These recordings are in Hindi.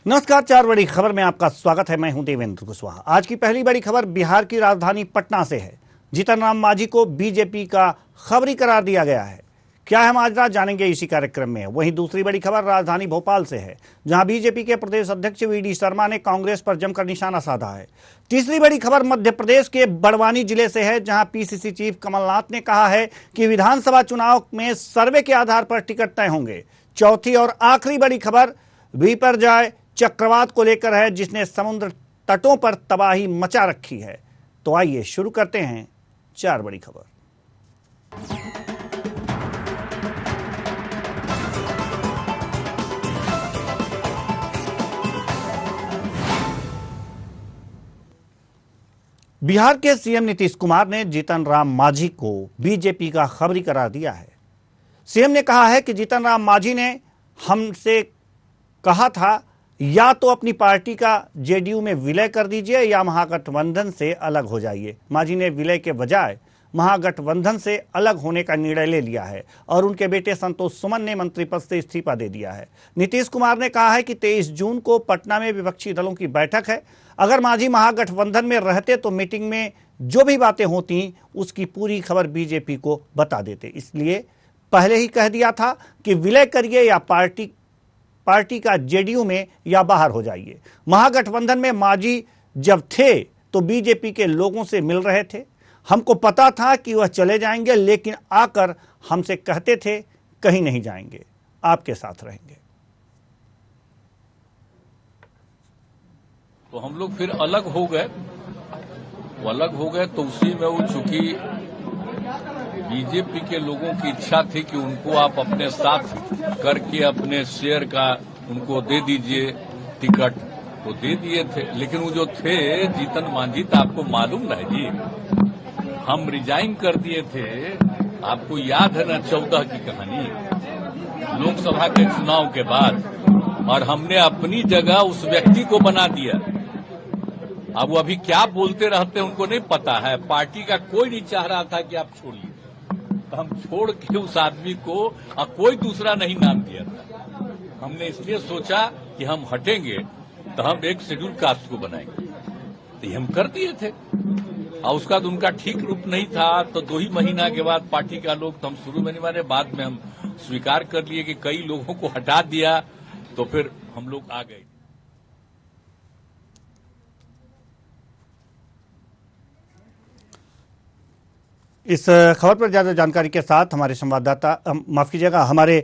नमस्कार, चार बड़ी खबर में आपका स्वागत है। मैं हूं देवेंद्र कुशवाहा। आज की पहली बड़ी खबर बिहार की राजधानी पटना से है। जीतन राम मांझी को बीजेपी का खबरी करार दिया गया है। क्या है माजरा, जानेंगे इसी कार्यक्रम में। वहीं दूसरी बड़ी खबर राजधानी भोपाल से है, जहां बीजेपी के प्रदेश अध्यक्ष वी.डी. शर्मा ने कांग्रेस पर जमकर निशाना साधा है। तीसरी बड़ी खबर मध्य प्रदेश के बड़वानी जिले से है, जहां पीसीसी चीफ कमलनाथ ने कहा है कि विधानसभा चुनाव में सर्वे के आधार पर टिकट तय होंगे। चौथी और आखिरी बड़ी खबर बिपरजॉय चक्रवात को लेकर है, जिसने समुद्र तटों पर तबाही मचा रखी है। तो आइए शुरू करते हैं चार बड़ी खबर। बिहार के सीएम नीतीश कुमार ने जीतन राम मांझी को बीजेपी का खबरी करार दिया है। सीएम ने कहा है कि जीतन राम मांझी ने हमसे कहा था या तो अपनी पार्टी का जेडीयू में विलय कर दीजिए या महागठबंधन से अलग हो जाइए। मांझी ने विलय के बजाय महागठबंधन से अलग होने का निर्णय ले लिया है और उनके बेटे संतोष सुमन ने मंत्री पद से इस्तीफा दे दिया है। नीतीश कुमार ने कहा है कि 23 जून को पटना में विपक्षी दलों की बैठक है। अगर मांझी महागठबंधन में रहते तो मीटिंग में जो भी बातें होती उसकी पूरी खबर बीजेपी को बता देते। इसलिए पहले ही कह दिया था कि विलय करिए या पार्टी का जेडीयू में या बाहर हो जाइए। महागठबंधन में मांझी जब थे तो बीजेपी के लोगों से मिल रहे थे। हमको पता था कि वह चले जाएंगे, लेकिन आकर हमसे कहते थे कहीं नहीं जाएंगे, आपके साथ रहेंगे। तो हम लोग फिर अलग हो गए। वो अलग हो गए तो उसी में वो चूंकि बीजेपी के लोगों की इच्छा थी कि उनको आप अपने साथ करके अपने शेयर का उनको दे दीजिए टिकट, वो दे दिए थे। लेकिन वो जो थे जीतन मांझी, तो आपको मालूम है जी, हम रिजाइन कर दिए थे। आपको याद है ना 14 की कहानी, लोकसभा के चुनाव के बाद, और हमने अपनी जगह उस व्यक्ति को बना दिया। अब वो अभी क्या बोलते रहते हैं उनको नहीं पता है। पार्टी का कोई नहीं चाह रहा था कि आप छोड़िए, तो हम छोड़ के उस आदमी को कोई दूसरा नहीं नाम दिया था। हमने इसलिए सोचा कि हम हटेंगे तो हम एक शेड्यूल कास्ट को बनाएंगे, तो ये हम कर दिए थे। और उसका तो उनका ठीक रूप नहीं था, तो 2 ही महीना के बाद पार्टी का लोग, तो हम शुरू में नहीं माने, बाद में हम स्वीकार कर लिए कि कई लोगों को हटा दिया, तो फिर हम लोग आ गए। इस खबर पर ज्यादा जानकारी के साथ हमारे संवाददाता, माफ कीजिएगा, हमारे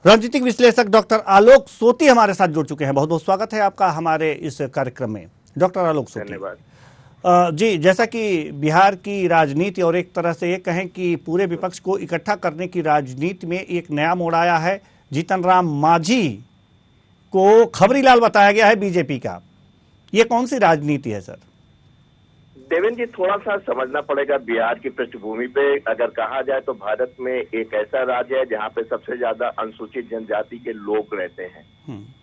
राजनीतिक विश्लेषक डॉक्टर आलोक सोती हमारे साथ जुड़ चुके हैं। बहुत बहुत स्वागत है आपका हमारे इस कार्यक्रम में, डॉक्टर आलोक सोती। धन्यवाद जी, जैसा कि बिहार की राजनीति और एक तरह से ये कहें कि पूरे विपक्ष को इकट्ठा करने की राजनीति में एक नया मोड़ आया है। जीतन राम मांझी को खबरीलाल बताया गया है बीजेपी का। ये कौन सी राजनीति है सर? देवेंद्र जी, थोड़ा सा समझना पड़ेगा बिहार की पृष्ठभूमि पे। अगर कहा जाए तो भारत में एक ऐसा राज्य है जहाँ पे सबसे ज्यादा अनुसूचित जनजाति के लोग रहते हैं।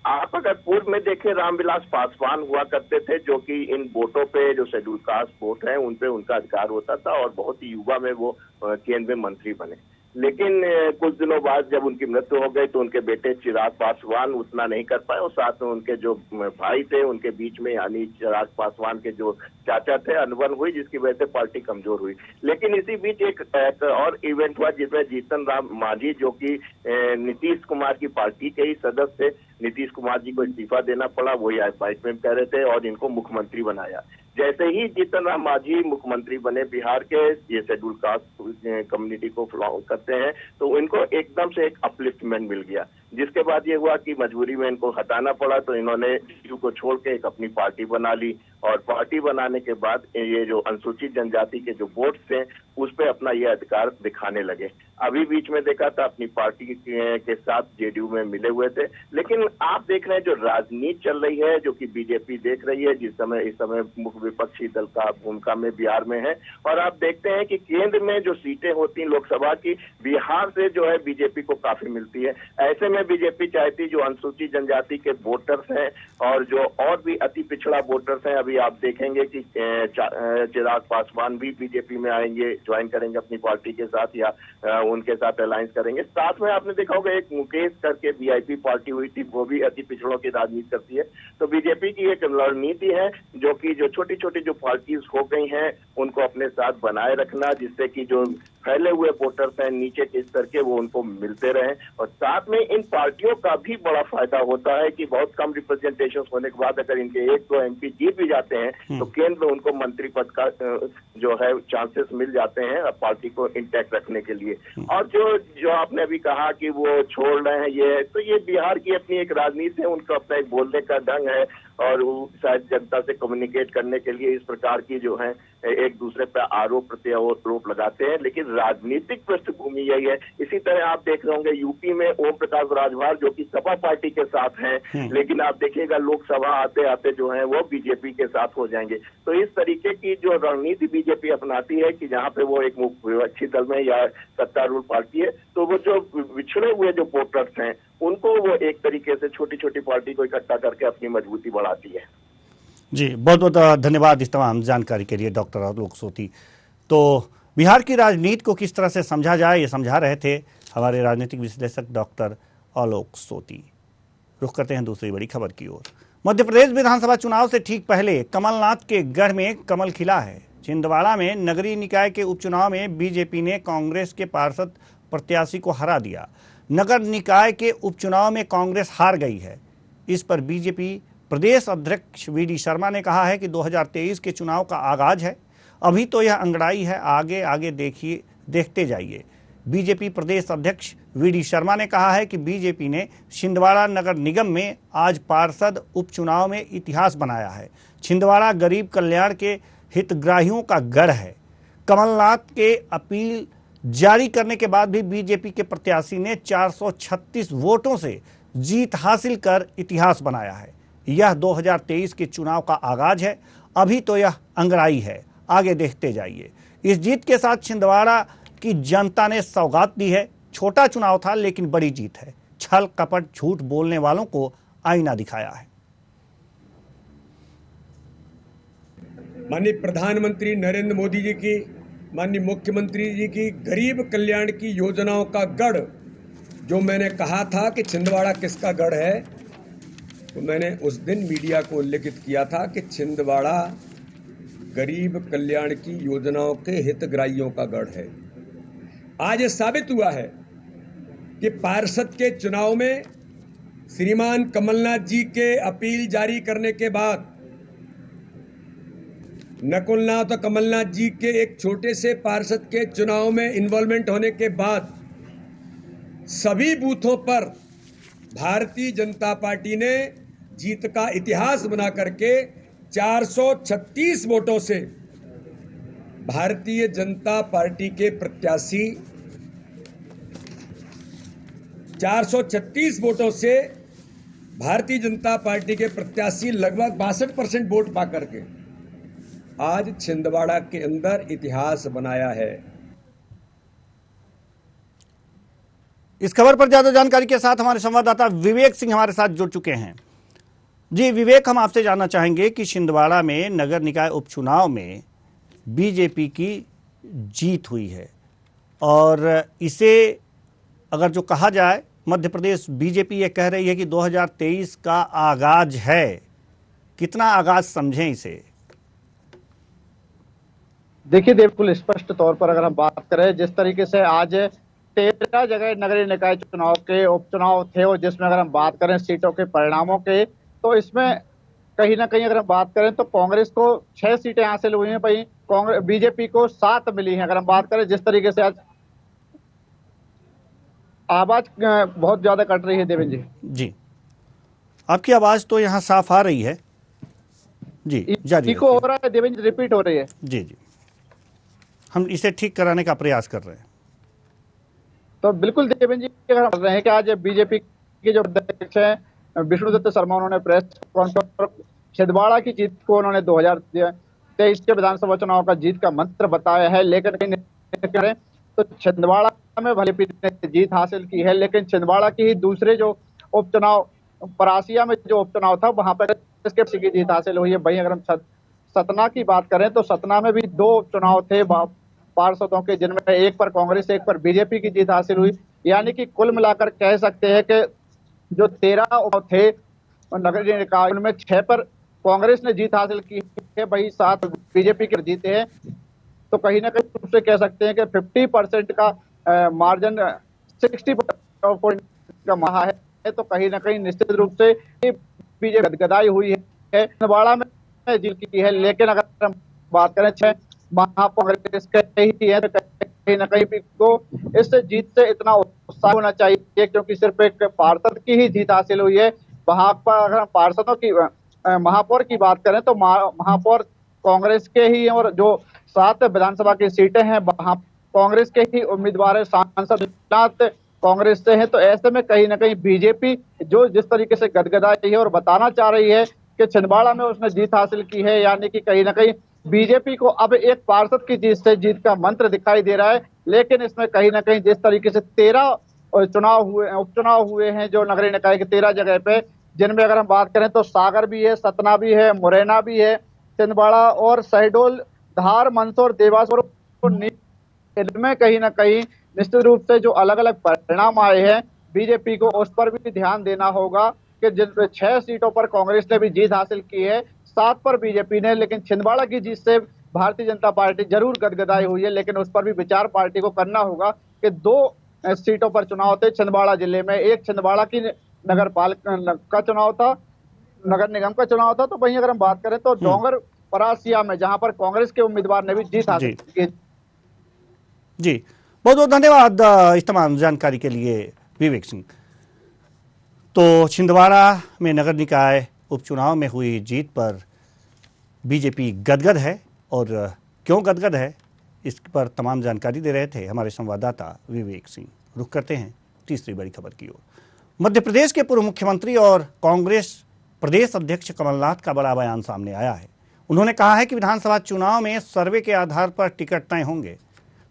आप अगर पूर्व में देखें, रामविलास पासवान हुआ करते थे, जो कि इन वोटों पे, जो शेड्यूल कास्ट वोट है, उन पे उनका अधिकार होता था और बहुत ही युवा में वो केंद्रीय मंत्री बने। लेकिन कुछ दिनों बाद जब उनकी मृत्यु हो गई तो उनके बेटे चिराग पासवान उतना नहीं कर पाए, और साथ में उनके जो भाई थे उनके बीच में, यानी चिराग पासवान के जो चाचा थे, अनबन हुई, जिसकी वजह से पार्टी कमजोर हुई। लेकिन इसी बीच एक और इवेंट हुआ जिसमें जीतन राम मांझी, जो कि नीतीश कुमार की पार्टी के ही सदस्य थे, नीतीश कुमार जी को इस्तीफा देना पड़ा, वही आज बाइट में कह रहे थे, और इनको मुख्यमंत्री बनाया। जैसे ही जीतन राम मांझी मुख्यमंत्री बने बिहार के, ये शेड्यूल कास्ट कम्युनिटी को बिलोंग करते हैं, तो इनको एकदम से एक अपलिफ्टमेंट मिल गया, जिसके बाद ये हुआ कि मजबूरी में इनको हटाना पड़ा, तो इन्होंने जेडीयू को छोड़ के एक अपनी पार्टी बना ली। और पार्टी बनाने के बाद ये जो अनुसूचित जनजाति के जो वोट थे उस पे अपना ये अधिकार दिखाने लगे। अभी बीच में देखा था अपनी पार्टी के साथ जेडीयू में मिले हुए थे। लेकिन आप देख रहे हैं जो राजनीति चल रही है, जो कि बीजेपी देख रही है, इस समय मुख्य विपक्षी दल का भूमिका में बिहार में है, और आप देखते हैं कि केंद्र में जो सीटें होती हैं लोकसभा की, बिहार से जो है बीजेपी को काफी मिलती है। ऐसे में में बीजेपी चाहती जो अनुसूचित जनजाति के वोटर्स हैं और जो और भी अति पिछड़ा वोटर्स हैं, अभी आप देखेंगे कि चिराग पासवान भी बीजेपी में आएंगे, ज्वाइन करेंगे अपनी पार्टी के साथ या उनके साथ अलायंस करेंगे। साथ में आपने देखा होगा एक मुकेश करके वीआईपी पार्टी हुई थी, वो भी अति पिछड़ों की राजनीति करती है। तो बीजेपी की एक रणनीति है जो कि जो छोटी छोटी जो पार्टीज हो गई हैं उनको अपने साथ बनाए रखना, जिससे कि जो फैले हुए वोटर्स हैं नीचे के स्तर के वो उनको मिलते रहें। और साथ में इन पार्टियों का भी बड़ा फायदा होता है कि बहुत कम रिप्रेजेंटेशन होने के बाद अगर इनके 1-2 एमपी जीत भी जाते हैं तो केंद्र में उनको मंत्री पद का जो है चांसेस मिल जाते हैं पार्टी को इंटैक्ट रखने के लिए। और जो आपने अभी कहा कि वो छोड़ रहे हैं, ये बिहार की अपनी एक राजनीति है, उनका अपना एक बोलने का ढंग है और वो शायद जनता से कम्युनिकेट करने के लिए इस प्रकार की जो है एक दूसरे पर आरोप प्रत्यारोप लगाते हैं, लेकिन राजनीतिक पृष्ठभूमि यही है। इसी तरह आप देख रहे होंगे यूपी में ओम प्रकाश राजभर जो कि सपा पार्टी के साथ हैं, लेकिन आप देखिएगा लोकसभा आते आते जो है वो बीजेपी के साथ हो जाएंगे। तो इस तरीके की जो रणनीति बीजेपी अपनाती है कि जहाँ पे वो एक विपक्षी दल में या सत्तारूढ़ पार्टी है, तो वो जो बिछड़े हुए जो वोटर्स हैं उनको वो एक तरीके से छोटी छोटी पार्टी को इकट्ठा करके अपनी मजबूती बढ़ाती है। जी, बहुत बहुत धन्यवाद इस तमाम जानकारी के लिए डॉक्टर आलोक सोती। तो बिहार की राजनीति को किस तरह से समझा जाए ये समझा रहे थे हमारे राजनीतिक विश्लेषक डॉक्टर आलोक सोती। रुख करते हैं दूसरी बड़ी खबर की ओर। मध्य प्रदेश विधानसभा चुनाव से ठीक पहले कमलनाथ के गढ़ में कमल खिला है। छिंदवाड़ा में नगरीय निकाय के उपचुनाव में बीजेपी ने कांग्रेस के पार्षद प्रत्याशी को हरा दिया। नगर निकाय के उपचुनाव में कांग्रेस हार गई है। इस पर बीजेपी प्रदेश अध्यक्ष वीडी शर्मा ने कहा है कि 2023 के चुनाव का आगाज है, अभी तो यह अंगड़ाई है, आगे आगे देखते जाइए। बीजेपी प्रदेश अध्यक्ष वीडी शर्मा ने कहा है कि बीजेपी ने छिंदवाड़ा नगर निगम में आज पार्षद उपचुनाव में इतिहास बनाया है। छिंदवाड़ा गरीब कल्याण के हितग्राहियों का गढ़ है। कमलनाथ के अपील जारी करने के बाद भी बीजेपी के प्रत्याशी ने 436 वोटों से जीत हासिल कर इतिहास बनाया है। यह 2023 के चुनाव का आगाज है, अभी तो यह अंगड़ाई है, आगे देखते जाइए। इस जीत के साथ छिंदवाड़ा की जनता ने सौगात दी है। छोटा चुनाव था लेकिन बड़ी जीत है। छल कपट झूठ बोलने वालों को आईना दिखाया है। माननीय प्रधानमंत्री नरेंद्र मोदी जी की, माननीय मुख्यमंत्री जी की गरीब कल्याण की योजनाओं का गढ़, जो मैंने कहा था कि छिंदवाड़ा किसका गढ़ है, तो मैंने उस दिन मीडिया को उल्लेखित किया था कि छिंदवाड़ा गरीब कल्याण की योजनाओं के हितग्राहियों का गढ़ है। आज ये साबित हुआ है कि पार्षद के चुनाव में श्रीमान कमलनाथ जी के अपील जारी करने के बाद, नकुलनाथ और कमलनाथ जी के एक छोटे से पार्षद के चुनाव में इन्वॉल्वमेंट होने के बाद सभी बूथों पर भारतीय जनता पार्टी ने जीत का इतिहास बना करके 436 वोटों से भारतीय जनता पार्टी के प्रत्याशी 436 वोटों से भारतीय जनता पार्टी के प्रत्याशी लगभग 62% वोट पाकर के आज छिंदवाड़ा के अंदर इतिहास बनाया है। इस खबर पर ज्यादा जानकारी के साथ हमारे संवाददाता विवेक सिंह हमारे साथ जुड़ चुके हैं। जी विवेक, हम आपसे जानना चाहेंगे कि छिंदवाड़ा में नगर निकाय उपचुनाव में बीजेपी की जीत हुई है और इसे अगर जो कहा जाए मध्य प्रदेश बीजेपी ये कह रही है कि 2023 का आगाज है, कितना आगाज समझें इसे? देखिए बिल्कुल स्पष्ट तौर पर अगर हम बात करें, जिस तरीके से आज 13 जगह नगरीय निकाय चुनाव के उपचुनाव थे और जिसमें अगर हम बात करें सीटों के परिणामों के, तो इसमें कहीं ना कहीं अगर हम बात करें तो कांग्रेस को 6 सीटें हासिल हुई हैं, वहीं कांग्रेस बीजेपी को 7 मिली हैं। अगर हम बात करें जिस तरीके से आज आवाज बहुत ज्यादा कट रही है देवेंद्र जी। आपकी आवाज तो यहाँ साफ आ रही है जी, जारी हो रहा है देवेंद्र, रिपीट हो रही है जी। हम इसे ठीक कराने का प्रयास कर रहे हैं। तो बिल्कुल देवेंद्र जी अगर हम रहे हैं कि आज बीजेपी के जो अध्यक्ष हैं विष्णुदत्त शर्मा, उन्होंने प्रेस कॉन्फ्रेंस पर छिंदवाड़ा की जीत को उन्होंने 2023 के विधानसभा चुनाव का जीत का मंत्र बताया है। लेकिन कहीं तो छिंदवाड़ा में भले ने जीत हासिल की है, लेकिन छिंदवाड़ा की ही दूसरे जो उपचुनाव, परासिया में जो उपचुनाव था, वहां पर कांग्रेस की जीत हासिल हुई है। वहीं अगर हम सतना की बात करें तो सतना में भी 2 उपचुनाव थे पार्षदों के, जिनमें एक पर कांग्रेस, एक पर बीजेपी की जीत हासिल हुई। यानी कि कुल मिलाकर कह सकते हैं कि जो 13 थे नगरीय निकाय, उनमें 6 पर कांग्रेस ने जीत हासिल की है, वही 7 बीजेपी के जीते हैं। तो कहीं ना कहीं रूप से कह सकते हैं कि 50% का मार्जिन 60% का महा है। तो कहीं ना कहीं निश्चित रूप से बीजेपी गदगदाई हुई है, छिंदवाड़ा में जीत की है। लेकिन अगर हम बात करें 6 महाकांग्रेस के ही है, तो कहीं ना कहीं को इस जीत से इतना उत्साह होना चाहिए, क्योंकि सिर्फ एक पार्षद की ही जीत हासिल हुई है। वहां पर अगर हम पार्षदों की, महापौर की बात करें तो महापौर कांग्रेस के ही, और जो 7 विधानसभा की सीटें हैं वहां कांग्रेस के ही उम्मीदवार है, सांसद कांग्रेस से हैं। तो ऐसे में कहीं ना कहीं बीजेपी जो जिस तरीके से गदगदाई है और बताना चाह रही है कि छिंदवाड़ा में उसने जीत हासिल की है, यानी कि कहीं ना कहीं बीजेपी को अब एक पार्षद की जीत से जीत का मंत्र दिखाई दे रहा है। लेकिन इसमें कहीं ना कहीं जिस तरीके से 13 उपचुनाव हुए हैं जो नगरीय निकाय के 13 जगह पे, जिनमें अगर हम बात करें तो सागर भी है, सतना भी है, मुरैना भी है, छिंदवाड़ा और शहडोल, धार, मंदसौर, देवास और इनमें कहीं ना कहीं निश्चित रूप से जो अलग अलग परिणाम आए हैं, बीजेपी को उस पर भी ध्यान देना होगा कि जिन 6 सीटों पर कांग्रेस ने भी जीत हासिल की है, 7 पर बीजेपी ने, लेकिन छिंदवाड़ा की जीत से भारतीय जनता पार्टी जरूर गदगदाई हुई है। लेकिन उस पर भी विचार पार्टी को करना होगा कि 2 सीटों पर चुनाव थे छिंदवाड़ा जिले में। एक छिंदवाड़ा की नगर पालिका का चुनाव था, नगर निगम का चुनाव था। तो वहीं अगर हम बात करें तो डोंगर परासिया में, जहां पर कांग्रेस के उम्मीदवार ने भी जीत हासिल की। जी, बहुत बहुत धन्यवाद इस तमाम जानकारी के लिए विवेक सिंह। तो छिंदवाड़ा में नगर निकाय उपचुनाव में हुई जीत पर बीजेपी गदगद है, और क्यों गदगद है इस पर तमाम जानकारी दे रहे थे हमारे संवाददाता विवेक सिंह। रुख करते हैं तीसरी बड़ी खबर की ओर। मध्य प्रदेश के पूर्व मुख्यमंत्री और कांग्रेस प्रदेश अध्यक्ष कमलनाथ का बड़ा बयान सामने आया है। उन्होंने कहा है कि विधानसभा चुनाव में सर्वे के आधार पर टिकट तय होंगे।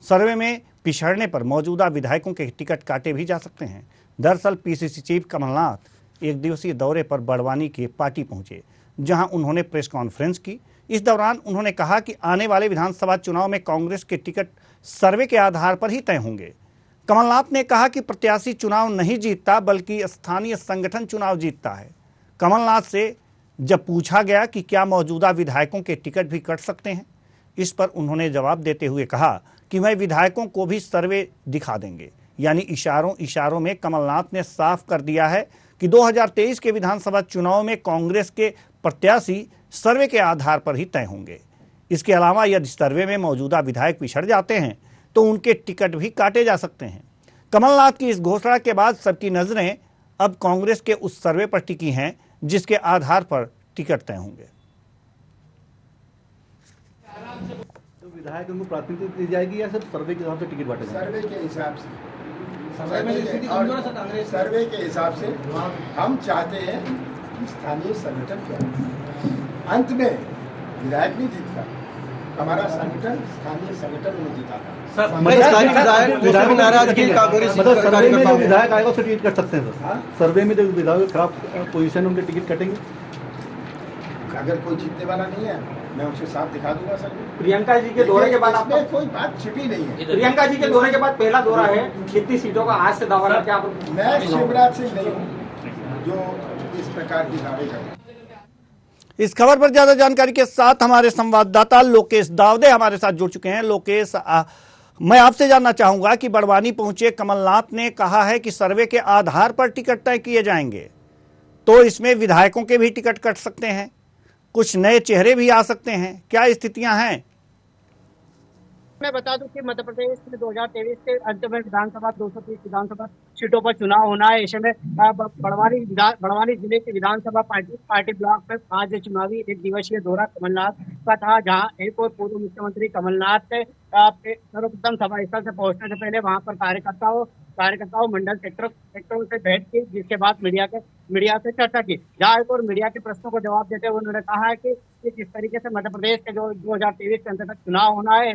सर्वे में पिछड़ने पर मौजूदा विधायकों के टिकट काटे भी जा सकते हैं। दरअसल पीसीसी चीफ कमलनाथ एक दिवसीय दौरे पर बड़वानी के पाटी पहुंचे, जहां उन्होंने प्रेस कॉन्फ्रेंस की। इस दौरान उन्होंने कहा कि आने वाले विधानसभा चुनाव में कांग्रेस के टिकट सर्वे के आधार पर ही तय होंगे। कमलनाथ ने कहा कि प्रत्याशी चुनाव नहीं जीतता, बल्कि स्थानीय संगठन चुनाव जीतता है। कमलनाथ से जब पूछा गया कि क्या मौजूदा विधायकों के टिकट भी कट सकते हैं, इस पर उन्होंने जवाब देते हुए कहा कि वह विधायकों को भी सर्वे दिखा देंगे। यानी इशारों में कमलनाथ ने साफ कर दिया है कि 2023 के विधानसभा चुनाव में कांग्रेस के प्रत्याशी सर्वे के आधार पर ही तय होंगे। इसके अलावा यदि सर्वे में मौजूदा विधायक पिछड़ जाते हैं तो उनके टिकट भी काटे जा सकते हैं। कमलनाथ की इस घोषणा के बाद सबकी नजरें अब कांग्रेस के उस सर्वे पर टिकी हैं जिसके आधार पर टिकट तय होंगे। तो विधायक उनको प्राथमिकता दी जाएगी या सिर्फ सर्वे के हिसाब से टिकट बांटे जाएंगे? सर्वे के हिसाब से, कांग्रेस सर्वे के हिसाब से हम चाहते हैं कि स्थानीय संगठन क्या, अंत में विधायक नहीं जीतता, हमारा संगठन स्थानीय संगठन नहीं जीता था। विधायक नाराजगी मतलब सर्वे में जो विधायक आएगा उससे टिकट कट सकते हैं सर? सर्वे में जो विधायक खराब पोजीशन उनके टिकट कटेंगे। अगर कोई जीतने वाला नहीं है मैं उसे साफ दिखा दूंगा सर। प्रियंका जी के दौरे के बाद आपने कोई बात छिपी नहीं है। प्रियंका जी के दौरे के बाद पहला दौरा है, कितनी सीटों का आज से दावा करके आप? मैं शिवराज सिंह नहीं हूँ जो इस प्रकार की दावे करता। इस खबर पर ज्यादा जानकारी के साथ हमारे संवाददाता लोकेश दावदे हमारे साथ जुड़ चुके हैं। लोकेश, मैं आपसे जानना चाहूंगा कि बड़वानी पहुंचे कमलनाथ ने कहा है कि सर्वे के आधार पर टिकट तय किए जाएंगे, तो इसमें विधायकों के भी टिकट कट सकते हैं, कुछ नए चेहरे भी आ सकते हैं, क्या स्थितियां हैं? मैं बता दूं कि मध्य प्रदेश में 2023 के अंत में विधानसभा 230 विधानसभा सीटों पर चुनाव होना है। ऐसे में बड़वानी जिले के विधानसभा पार्टी ब्लॉक में आज चुनावी एक दिवसीय दौरा कमलनाथ का था, जहां एक और पूर्व मुख्यमंत्री कमलनाथ के सर्वप्रथम सभा स्थल से पहुंचने से पहले वहां पर कार्यकर्ताओं मंडल सेक्टरों से भेंट की, जिसके बाद मीडिया से चर्चा की। जहां एक और मीडिया के प्रश्नों को जवाब देते हुए उन्होंने कहा है कि किस तरीके से मध्य प्रदेश के जो 2023 के अंत तक चुनाव होना है,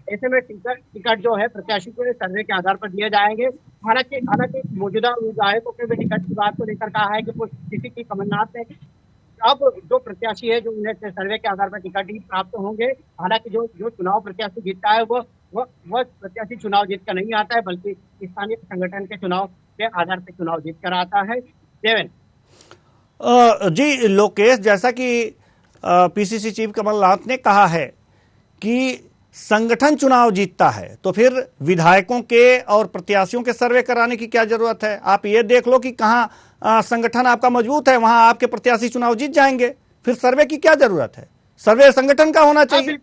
ऐसे में टिकट जो है प्रत्याशी को सर्वे के आधार पर दिए जाएंगे। हालांकि मौजूदा विधायकों के भी टिकट की बात को लेकर कहा है कि किसी की कमलनाथ ने अब जो प्रत्याशी है जो उन्हें सर्वे के आधार पर टिकट ही प्राप्त होंगे। हालांकि जो चुनाव प्रत्याशी जीतता है वो प्रत्याशी चुनाव जीत कर नहीं आता है, बल्कि स्थानीय संगठन के चुनाव के आधार पर चुनाव जीत कर आता है। देवेन जी लोकेश, जैसा कि पीसीसी चीफ कमलनाथ ने कहा है कि संगठन चुनाव जीतता है, तो फिर विधायकों के और प्रत्याशियों के सर्वे कराने की क्या जरूरत है? आप ये देख लो कि कहाँ संगठन आपका मजबूत है, वहां आपके प्रत्याशी चुनाव जीत जाएंगे, फिर सर्वे की क्या जरूरत है? सर्वे संगठन का होना चाहिए।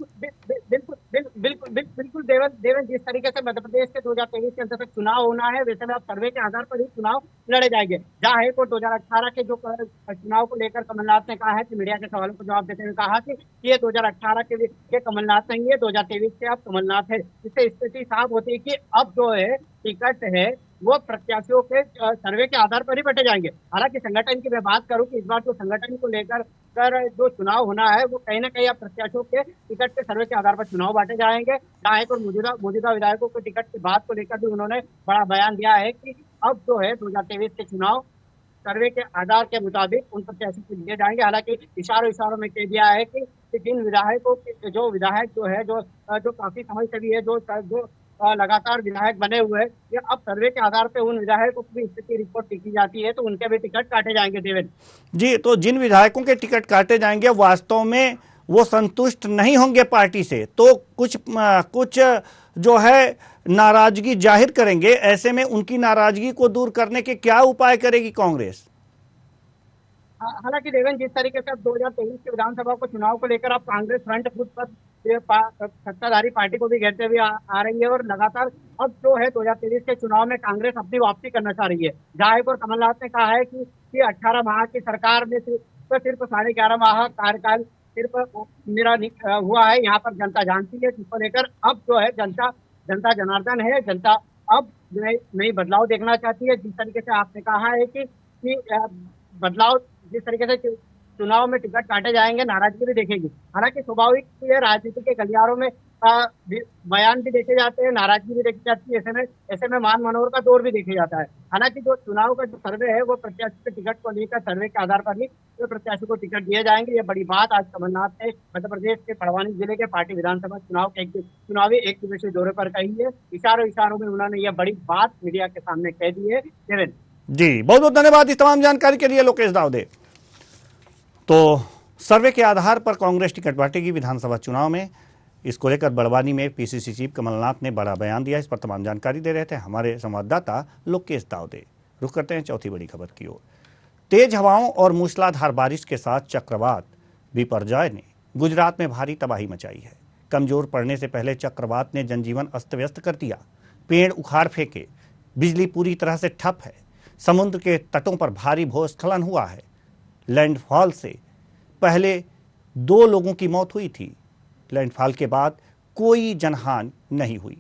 बिल्कुल देवन, जिस तरीके से मध्य प्रदेश के 2023 के अंत तक चुनाव होना है, वैसे में अब सर्वे के आधार पर ही चुनाव लड़े जाएंगे। जहाँ है को 2018 के जो चुनाव को लेकर कमलनाथ ने कहा है कि मीडिया के सवालों को जवाब देते हुए कहा कि ये 2018 के कमलनाथ नहीं है, 2023 के अब कमलनाथ है। इससे स्थिति साफ होती है कि अब जो है टिकट है वो प्रत्याशियों के सर्वे के आधार पर ही बटे जाएंगे। हालांकि संगठन की मैं बात करूं कि इस बार जो संगठन को लेकर जो चुनाव होना है वो कहीं ना कहीं अब प्रत्याशियों के टिकट के सर्वे के आधार पर चुनाव बांटे जाएंगे। जहां और मौजूदा विधायकों को टिकट की बात को लेकर भी उन्होंने बड़ा बयान दिया है कि अब जो है 2023 के चुनाव सर्वे के आधार के मुताबिक उन प्रत्याशी को दिए जाएंगे। हालांकि इशारों में कह दिया है कि जिन विधायकों के जो विधायक जो है जो काफी समय से भी है जो लगातार विधायक बने हुए हैं, ये अब सर्वे के आधार पर उन विधायकों की स्थिति रिपोर्ट की जाती है तो उनके भी टिकट काटे जाएंगे। देवेंद्र जी, तो जिन विधायकों के टिकट काटे जाएंगे वास्तव में वो संतुष्ट नहीं होंगे पार्टी से, तो कुछ जो है नाराजगी जाहिर करेंगे। ऐसे में उनकी नाराजगी को दूर करने के क्या उपाय करेगी कांग्रेस? हालांकि देवेंद्र, जिस तरीके से अब 2023 के विधानसभा को चुनाव को लेकर अब कांग्रेस फ्रंट फुट पर सत्ताधारी पार्टी को भी घेरते हुए आ रही है और लगातार अब जो है 2023 के चुनाव में कांग्रेस अपनी वापसी करना चाह रही है। जहां और कमलनाथ ने कहा है कि 18 माह की सरकार में सिर्फ 11.5 माह कार्यकाल सिर्फ मेरा हुआ है, यहाँ पर जनता जानती है, जिसको लेकर अब जो है जनता जनार्दन है, जनता अब नई बदलाव देखना चाहती है। जिस तरीके से आपने कहा है कि बदलाव, जिस तरीके से चुनाव में टिकट काटे जाएंगे, नाराजगी भी देखेगी। हालांकि स्वाभाविक है, राजनीति के गलियारों में बयान भी देखे जाते हैं, नाराजगी भी देखी जाती है। ऐसे में मान मनोहर का दौर भी देखा जाता है। हालांकि जो चुनाव का जो सर्वे है वो प्रत्याशी के टिकट को लेकर सर्वे के आधार पर ही तो प्रत्याशी को टिकट दिए जाएंगे। ये बड़ी बात आज कमलनाथ ने मध्य प्रदेश के बड़वानी जिले के पार्टी विधानसभा चुनावी एक दिवसीय दौरे पर कही है। इशारों में उन्होंने यह बड़ी बात मीडिया के सामने कह दी है। देवेंद्र जी, बहुत बहुत धन्यवाद इस तमाम जानकारी के लिए लोकेश दावदे। तो सर्वे के आधार पर कांग्रेस टिकट बांटेगी विधानसभा चुनाव में, इसको लेकर बड़वानी में पीसीसी चीफ कमलनाथ ने बड़ा बयान दिया। इस पर तमाम जानकारी दे रहे थे हमारे संवाददाता लोकेश दावदे। रुख करते हैं चौथी बड़ी खबर की ओर। तेज हवाओं और मूसलाधार बारिश के साथ चक्रवात बिपरजॉय ने गुजरात में भारी तबाही मचाई है। कमजोर पड़ने से पहले चक्रवात ने जनजीवन अस्त व्यस्त कर दिया, पेड़ उखाड़ फेंके, बिजली पूरी तरह से ठप है। समुद्र के तटों पर भारी भूस्खलन हुआ है। लैंडफॉल से पहले 2 लोगों की मौत हुई थी। लैंडफॉल के बाद कोई जनहानि नहीं हुई।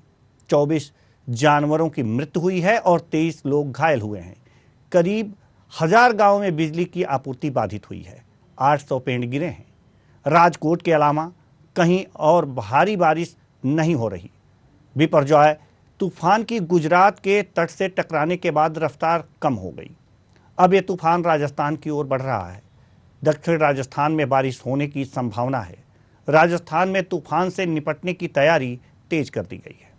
24 जानवरों की मृत्यु हुई है और 23 लोग घायल हुए हैं। करीब 1000 गांवों में बिजली की आपूर्ति बाधित हुई है। 800 पेड़ गिरे हैं। राजकोट के अलावा कहीं और भारी बारिश नहीं हो रही। बिपरजॉय तूफान की गुजरात के तट से टकराने के बाद रफ्तार कम हो गई। अब यह तूफान राजस्थान की ओर बढ़ रहा है। दक्षिण राजस्थान में बारिश होने की संभावना है। राजस्थान में तूफान से निपटने की तैयारी तेज कर दी गई है।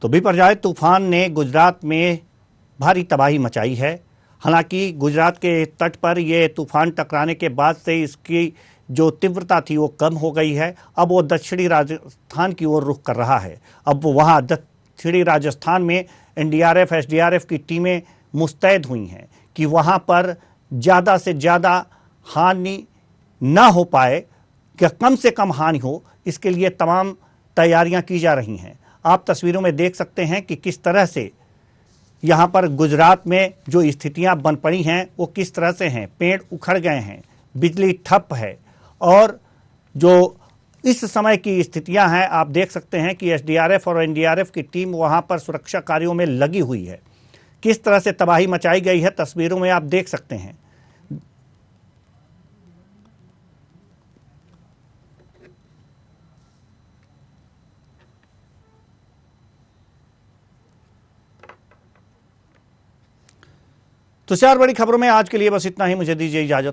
तो बिपरजॉय तूफान ने गुजरात में भारी तबाही मचाई है। हालांकि गुजरात के तट पर यह तूफान टकराने के बाद से इसकी जो तीव्रता थी वो कम हो गई है। अब वो दक्षिणी राजस्थान की ओर रुख कर रहा है। अब वहाँ दक्षिणी राजस्थान में एनडीआरएफ एसडीआरएफ की टीमें मुस्तैद हुई हैं कि वहाँ पर ज़्यादा से ज़्यादा हानि ना हो पाए, कि कम से कम हानि हो, इसके लिए तमाम तैयारियां की जा रही हैं। आप तस्वीरों में देख सकते हैं कि किस तरह से यहाँ पर गुजरात में जो स्थितियां बन पड़ी हैं वो किस तरह से हैं। पेड़ उखड़ गए हैं, बिजली ठप है और जो इस समय की स्थितियां हैं आप देख सकते हैं कि एसडीआरएफ और एनडीआरएफ की टीम वहां पर सुरक्षा कार्यों में लगी हुई है। किस तरह से तबाही मचाई गई है तस्वीरों में आप देख सकते हैं। तो 4 बड़ी खबरों में आज के लिए बस इतना ही। मुझे दीजिए इजाजत।